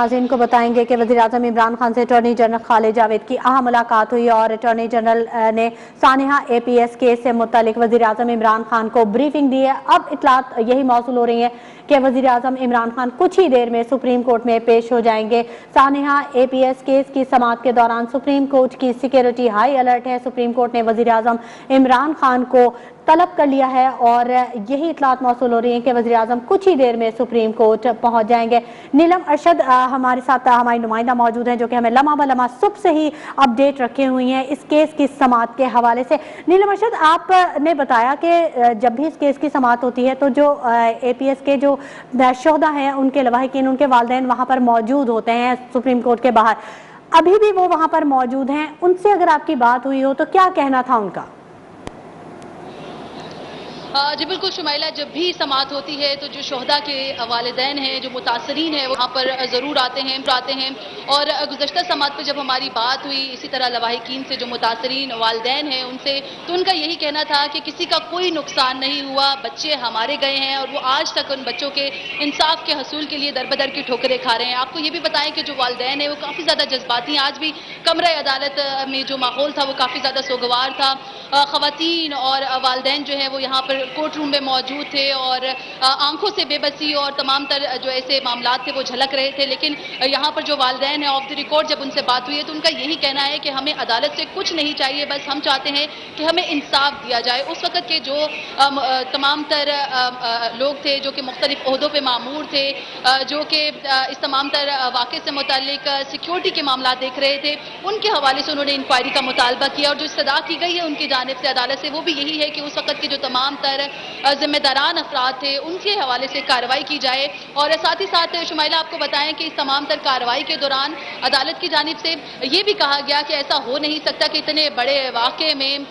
नाज़रीन को बताएंगे कि वज़ीर-ए-आज़म इमरान खान से अटॉर्नी जनरल खालिद जावेद की अहम मुलाकात हुई और अटॉर्नी जनरल ने सानिया APS केस से मुतालिक वज़ीर-ए-आज़म इमरान खान को ब्रीफिंग दी है। अब इतलात यही मौसूल हो रही है कि वज़ीर-ए-आज़म इमरान खान कुछ ही देर में सुप्रीम कोर्ट में पेश हो जाएंगे। सानिया APS केस की समाअत के दौरान सुप्रीम कोर्ट की सिक्योरिटी हाई अलर्ट है। सुप्रीम कोर्ट ने वज़ीर-ए-आज़म इमरान खान को तलब कर लिया है और यही इतलात मौसूल हो रही है कि वज़ीर-ए-आज़म कुछ ही देर में सुप्रीम कोर्ट पहुंच जाएंगे। नीलम अरशद हमारे साथ हमारी नुमाइंदा मौजूद हैं जो कि हमें लम्हा ब लम्हा सुबह से ही अपडेट रखे हुई हैं इस केस की समाअत के हवाले से। नीलम अरशद, आपने बताया कि जब भी इस केस की समाअत होती है तो जो APS के जो शोहदा हैं उनके लवाहिकीन, उनके वालिदैन वहाँ पर मौजूद होते हैं सुप्रीम कोर्ट के बाहर। अभी भी वो वहाँ पर मौजूद हैं, उनसे अगर आपकी बात हुई हो तो क्या कहना था उनका? जी बिल्कुल शुमाइला, जब भी समाअत होती है तो जो शोहदा के वालिदैन हैं, जो मुतासरीन हैं, वो यहाँ पर ज़रूर आते हैं और गुज़श्ता समाअत पर जब हमारी बात हुई इसी तरह लवाहिकीन से, जो मुतासरीन वालिदैन हैं उनसे, तो उनका यही कहना था कि किसी का कोई नुकसान नहीं हुआ, बच्चे हमारे गए हैं और वो आज तक उन बच्चों के इंसाफ के हसूल के लिए दरबदर की ठोकरें खा रहे हैं। आपको ये भी बताएं कि जो वालिदैन हैं वो काफ़ी ज़्यादा जज्बाती हैं। आज भी कमरे अदालत में जो माहौल था वो काफ़ी ज़्यादा सोगवार था। ख़वातीन और वालिदैन जो है वो यहाँ पर कोर्ट रूम में मौजूद थे और आंखों से बेबसी और तमाम तर जो ऐसे मामलात थे वो झलक रहे थे। लेकिन यहाँ पर जो वालिदैन हैं ऑफ द रिकॉर्ड जब उनसे बात हुई है तो उनका यही कहना है कि हमें अदालत से कुछ नहीं चाहिए, बस हम चाहते हैं कि हमें इंसाफ दिया जाए। उस वक़्त के जो तमाम तर लोग थे जो कि मुख्तलिफ ओहदों पर मामूर थे, जो कि इस तमाम तर वाक़े से मुताल्लिक सिक्योरिटी के मामला देख रहे थे, उनके हवाले से उन्होंने इंक्वायरी का मुतालबा किया और जो सदा की गई है उनकी जानिब से अदालत से वो भी यही है कि उस वक़्त के जो तमाम तर जिम्मेदारान अफराद थे उनके हवाले से कार्रवाई की जाए। और साथ ही साथ शुमाइला आपको बताएं कि इस तमाम तर कार्रवाई के दौरान अदालत की जानिब से ये भी कहा गया कि ऐसा हो नहीं सकता कि इतने बड़े वाक़े में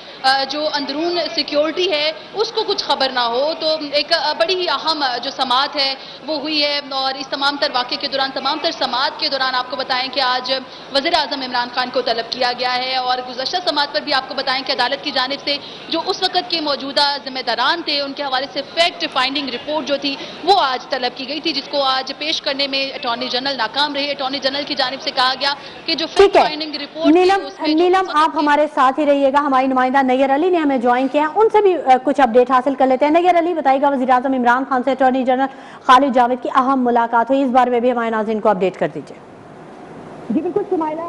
जो अंदरून सिक्योरिटी है उसको कुछ खबर ना हो। तो एक बड़ी ही अहम जो समाअत है वो हुई है और इस तमाम तर वाक़े के दौरान, तमाम तर समाअत के दौरान आपको बताएं कि आज वज़ीर-ए-आज़म इमरान खान को तलब किया गया है। और गुज़श्ता समाअत पर भी आपको बताएं कि अदालत की जानिब से जो उस वक़्त के मौजूदा जिम्मेदारान थे उनके हवाले से फैक्ट फाइंडिंग रिपोर्ट जो थी वो आज तलब की गई थी, जिसको आज पेश करने में अटॉर्नी जनरल नाकाम रहे। अटॉर्नी जनरल की जानिब से कहा गया कि जो फैक्ट फाइंडिंग रिपोर्ट नीलम आप हमारे साथ ही रहिएगा। हमारी नुमाइंदा नैयर अली ने हमें ज्वाइन किया है, उनसे भी कुछ अपडेट हासिल कर लेते हैं। नैयर अली, बताइएगा वज़ीर-ए-आज़म इमरान खान से अटॉर्नी जनरल खालिद जावेद की अहम मुलाकात हुई, इस बारे में भी हमारे नाज़रीन को अपडेट कर दीजिए। जी बिल्कुल शुमाइला,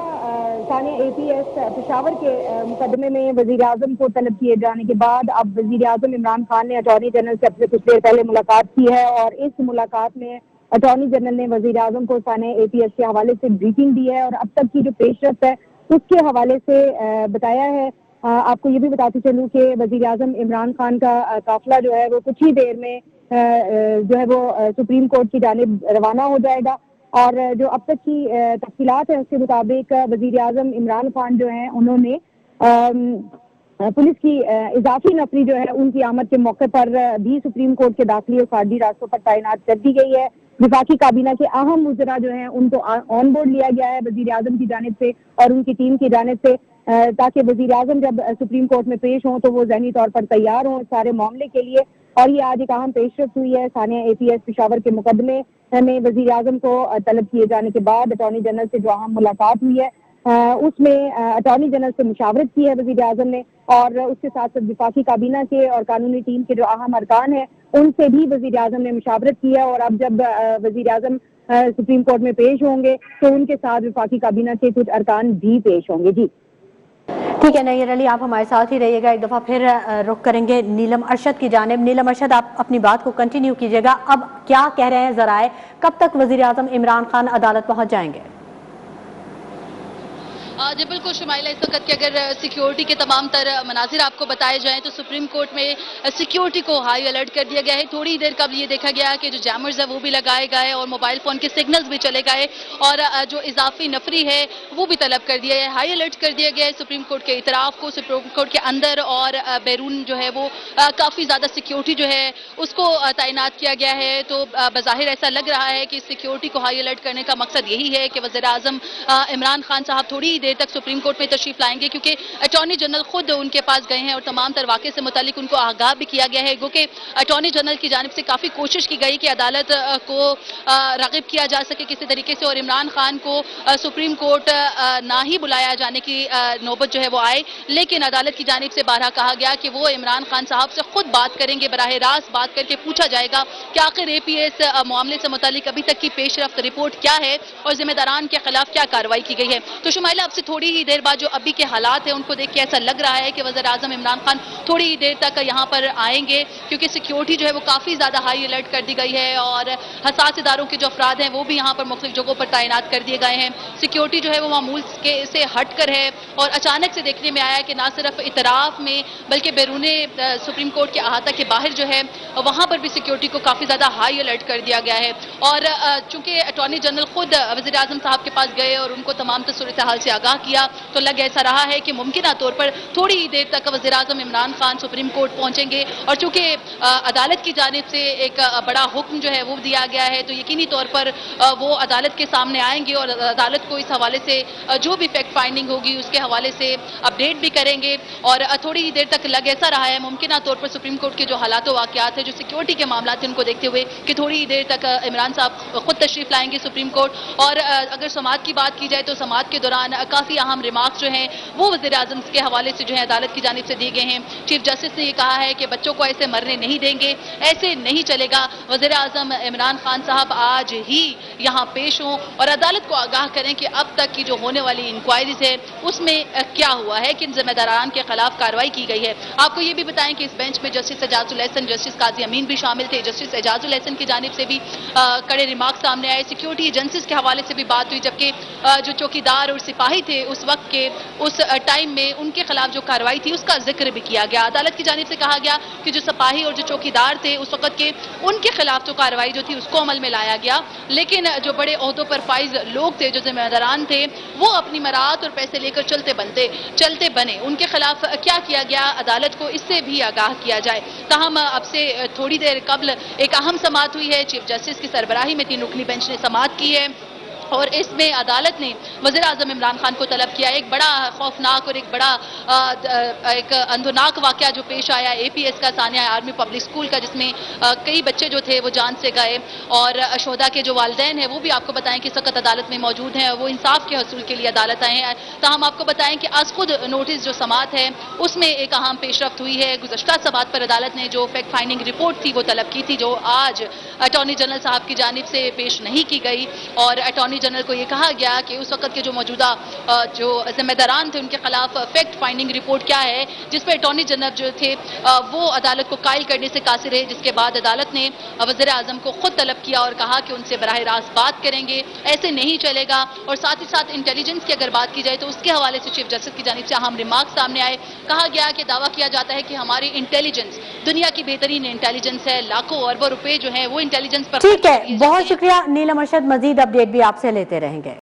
सानिया APS पेशावर के मुकदमे में वज़ीर-ए-आज़म को तलब किए जाने के बाद अब वज़ीर-ए-आज़म इमरान खान ने अटॉर्नी जनरल से अपने कुछ देर पहले मुलाकात की है और इस मुलाकात में अटॉर्नी जनरल ने वज़ीर-ए-आज़म को सानिया APS के हवाले से ब्रीफिंग दी है और अब तक की जो पेशरफ्त है उसके हवाले से बताया है। आपको ये भी बताती चलूँ कि वज़ीर-ए-आज़म इमरान खान का काफिला जो है वो कुछ ही देर में जो है वो सुप्रीम कोर्ट की जानिब रवाना हो जाएगा और जो अब तक की तफसीलात है उसके मुताबिक वज़ीर-ए-आज़म इमरान खान जो हैं उन्होंने पुलिस की इजाफी नफरी जो है उनकी आमद के मौके पर भी सुप्रीम कोर्ट के दाखिली और खारजी रास्तों पर तैनात कर दी गई है। विफाकी काबीना के अहम मुजरा जो हैं उनको ऑन बोर्ड लिया गया है वज़ीर-ए-आज़म की जानिब से और उनकी टीम की जानिब से, ताकि वज़ीर-ए-आज़म जब सुप्रीम कोर्ट में पेश हों तो वो ज़हनी तौर पर तैयार हों सारे मामले के लिए। और ये आज एक अहम पेशरफ्त हुई है। सानिया APS पेशावर के मुकदमे में वज़ीर-ए-आज़म को तलब किए जाने के बाद अटॉर्नी जनरल से जो अहम मुलाकात हुई है उसमें अटॉर्नी जनरल से मुशावरत की है वज़ीर-ए-आज़म ने और उसके साथ साथ विफाकी काबीना के और कानूनी टीम के जो अहम अरकान हैं उनसे भी वज़ीर-ए-आज़म ने मुशावरत की है। और अब जब वज़ीर-ए-आज़म सुप्रीम कोर्ट में पेश होंगे तो उनके साथ विफाकी काबीना के कुछ अरकान भी पेश होंगे। जी ठीक है नैयर अली, आप हमारे साथ ही रहिएगा। एक दफ़ा फिर रुख करेंगे नीलम अरशद की जानिब। नीलम अरशद, आप अपनी बात को कंटिन्यू कीजिएगा। अब क्या कह रहे हैं ज़राए, कब तक वज़ीर-ए-आज़म इमरान खान अदालत पहुंच जाएंगे? जी बिल्कुल शुमाइला, इस वक्त के अगर सिक्योरिटी के तमाम तर मनाजिर आपको बताए जाएं तो सुप्रीम कोर्ट में सिक्योरिटी को हाई अलर्ट कर दिया गया है। थोड़ी देर कब ये देखा गया कि जो जैमर्स है वो भी लगाए गए और मोबाइल फ़ोन के सिग्नल्स भी चले गए और जो इजाफी नफरी है वो भी तलब कर दिया है। हाई अलर्ट कर दिया गया है सुप्रीम कोर्ट के इतराफ़ को। सुप्रीम कोर्ट के अंदर और बैरून जो है वो काफ़ी ज़्यादा सिक्योरिटी जो है उसको तैनात किया गया है। तो बज़ाहिर ऐसा लग रहा है कि सिक्योरिटी को हाई अलर्ट करने का मकसद यही है कि वज़ीर-ए-आज़म इमरान खान साहब थोड़ी देर तक सुप्रीम कोर्ट में तशरीफ लाएंगे, क्योंकि अटॉर्नी जनरल खुद उनके पास गए हैं और तमाम तर वाक़े से मुतालिक उनको आगाह भी किया गया है। गो कि अटॉर्नी जनरल की जानिब से काफ़ी कोशिश की गई कि अदालत को राग़िब किया जा सके किसी तरीके से, और इमरान खान को सुप्रीम कोर्ट ना ही बुलाया जाने की नौबत जो है वो आए, लेकिन अदालत की जानिब से बारहा कहा गया कि वो इमरान खान साहब से खुद बात करेंगे, बराह रास्त बात करके पूछा जाएगा कि आखिर APS मामले से मुतालिक अभी तक की पेशरफ्त रिपोर्ट क्या है और जिम्मेदारान के खिलाफ क्या कार्रवाई की गई है। तो शुमाइला, अब से थोड़ी ही देर बाद जो अभी के हालात हैं उनको देख के ऐसा लग रहा है कि वज़ीर आज़म इमरान खान थोड़ी ही देर तक यहाँ पर आएंगे, क्योंकि सिक्योरिटी जो है वो काफ़ी ज़्यादा हाई अलर्ट कर दी गई है और हसास इदारों के जो अफराद हैं वो भी यहाँ पर मुख्तलिफ जगहों पर तैनात कर दिए गए हैं। सिक्योरिटी जो है वो मामूल से हट कर है और अचानक से देखने में आया है कि ना सिर्फ इतराफ में बल्कि बैरूने सुप्रीम कोर्ट के अहाता के बाहर जो है वहाँ पर भी सिक्योरिटी को काफ़ी ज़्यादा हाई अलर्ट कर दिया गया है। और चूंकि अटॉर्नी जनरल खुद वज़ीर आज़म साहब के पास गए और उनको तमाम सूरत हाल से आगाह किया, तो लग ऐसा रहा है कि मुमकिन तौर पर थोड़ी ही देर तक वज़ीर आज़म इमरान खान सुप्रीम कोर्ट पहुंचेंगे। और चूंकि अदालत की जानिब से एक बड़ा हुक्म जो है वो दिया गया है, तो यकीनी तौर पर वो अदालत के सामने आएंगे और अदालत को इस हवाले से जो भी फैक्ट फाइंडिंग होगी उसके हवाले से अपडेट भी करेंगे। और थोड़ी ही देर तक लग ऐसा रहा है मुमकिन तौर पर सुप्रीम कोर्ट के जो हालात वाक़यात है, जो सिक्योरिटी के मामला थे, उनको देखते हुए कि थोड़ी ही देर तक इमरान साहब खुद तशरीफ लाएंगे सुप्रीम कोर्ट। और अगर समाअत की बात की जाए तो समाअत के दौरान काफ़ी अहम रिमार्क्स जो हैं वो वज़ीर आज़म के हवाले से जो है अदालत की जानिब से दिए गए हैं। चीफ जस्टिस ने ये कहा है कि बच्चों को ऐसे मरने नहीं देंगे, ऐसे नहीं चलेगा। वज़ीर आज़म इमरान खान साहब आज ही यहाँ पेश हों और अदालत को आगाह करें कि अब तक की जो होने वाली इंक्वायरीज है उसमें क्या हुआ है, किन जिम्मेदारान के खिलाफ कार्रवाई की गई है। आपको ये भी बताएं कि इस बेंच में जस्टिस एजाजुल एहसन, जस्टिस काजी अमीन भी शामिल थे। जस्टिस एजाजुल एहसन की जानिब से भी कड़े रिमार्क सामने आए, सिक्योरिटी एजेंसीज के हवाले से भी बात हुई, जबकि जो चौकीदार और सिपाही थे उस वक्त के उस टाइम में उनके खिलाफ जो कार्रवाई थी उसका जिक्र भी किया गया। अदालत की जानिब से कहा गया कि जो सिपाही और जो चौकीदार थे उस वक्त के, उनके खिलाफ जो कार्रवाई जो थी उसको अमल में लाया गया, लेकिन जो बड़े ओहदों पर फाइज लोग थे, जो जिम्मेदारान थे, वो अपनी मराहत और पैसे लेकर चलते बने। उनके खिलाफ क्या किया गया, अदालत को इससे भी आगाह किया जाए। ताहम अब से थोड़ी देर कबल एक अहम समाअत हुई है, चीफ जस्टिस की सरबराही में 3 रुकनी बेंच ने समाअत की है और इसमें अदालत ने वज़ीर आज़म इमरान खान को तलब किया। एक बड़ा खौफनाक और एक बड़ा एक अंधोनाक वाक़या जो पेश आया APS का, सानिया आर्मी पब्लिक स्कूल का, जिसमें कई बच्चे जो थे वो जान से गए और शोहदा के जो वालिदैन हैं वो भी आपको बताएं कि सख्त अदालत में मौजूद हैं, वो इंसाफ के हसूल के लिए अदालत आए हैं। तो हम आपको बताएं कि आज खुद नोटिस जो समाअत है उसमें एक अहम पेशरफ्त हुई है। गुज़श्ता समाअत पर अदालत ने जो फैक्ट फाइंडिंग रिपोर्ट थी वो तलब की थी, जो आज अटॉर्नी जनरल साहब की जानिब से पेश नहीं की गई और अटॉर्नी जनरल को ये कहा गया कि उस वक्त के जो मौजूदा जो जिम्मेदारान थे उनके खिलाफ फैक्ट फाइंडिंग रिपोर्ट क्या है, जिस पर अटॉर्नी जनरल जो थे वो अदालत को कायल करने से कासिर है। जिसके बाद अदालत ने वज़ीर आज़म को खुद तलब किया और कहा कि उनसे बराह रास्त बात करेंगे, ऐसे नहीं चलेगा। और साथ ही साथ इंटेलिजेंस की अगर बात की जाए तो उसके हवाले से चीफ जस्टिस की जानिब से अहम रिमार्क सामने आए। कहा गया कि दावा किया जाता है कि हमारी इंटेलिजेंस दुनिया की बेहतरीन इंटेलिजेंस है, लाखों अरबों रुपए जो है वो इंटेलिजेंस पर। ठीक है, बहुत शुक्रिया नीलम अरशद। मजीद अपडेट भी आपसे लेते रहेंगे।